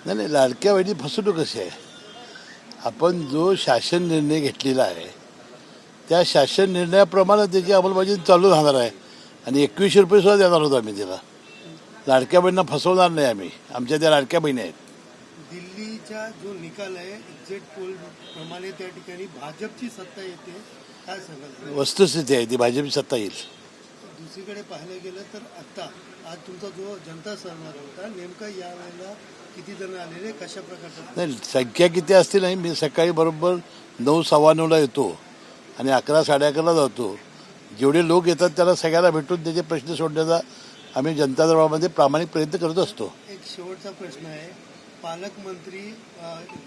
नाही नाही, लाडक्या बहिणी फसवणूक कशी आहे. आपण जो शासन निर्णय घेतलेला आहे त्या शासन निर्णयाप्रमाणे त्याची अंमलबजावणी चालू राहणार आहे. आणि 2100 रुपये सुद्धा देणार होतो आम्ही तिला. लाडक्या बहिणींना फसवणार नाही आम्ही. आमच्या त्या लाडक्या बहिणी आहेत. दिल्लीचा जो निकाल आहे एक्झिट पोल प्रमाणे त्या ठिकाणी भाजपची सत्ता येते, काय सांगाल? वस्तुस्थिती आहे ती, भाजपची सत्ता येईल. दुसरीकडे पाहायला गेलं तर आता आज तुमचा जो जनता सहभाग होता, नेमका यावेळेला किती जण आलेले, कशा प्रकारचा? नाही, संख्या किती असते नाही. मी सकाळी बरोबर 9:15 येतो आणि 11 साडे 11 जातो. जेवढे लोक येतात त्याला सगळ्यांना भेटून त्याचे प्रश्न सोडण्याचा आम्ही जनता दरबारामध्ये प्रामाणिक प्रयत्न करत असतो. एक शेवटचा प्रश्न आहे. पालकमंत्री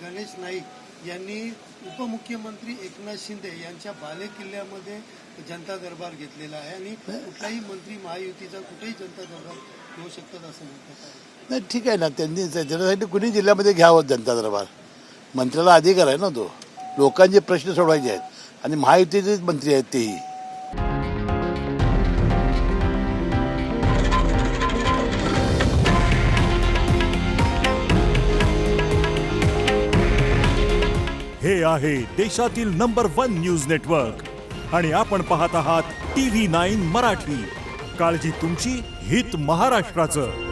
गणेश नाईक यांनी उपमुख्यमंत्री एकनाथ शिंदे यांच्या बाले किल्ल्यामध्ये जनता दरबार घेतलेला आहे आणि कुठलाही मंत्री महायुतीचा कुठेही जनता दरबार घेऊ शकतात असं म्हणतात. नाही, ठीक आहे ना. त्यांनी त्याच्यासाठी कुणी जिल्ह्यामध्ये घ्यावं जनता दरबार. मंत्र्याला अधिकार आहे ना तो. लोकांचे प्रश्न सोडवायचे आहेत आणि महायुतीचेच मंत्री आहेत तेही. हे आहे देशातील नंबर 1 न्यूज नेटवर्क आणि आपण पाहत आहात TV9 मराठी. काळजी तुमची, हित महाराष्ट्राचं.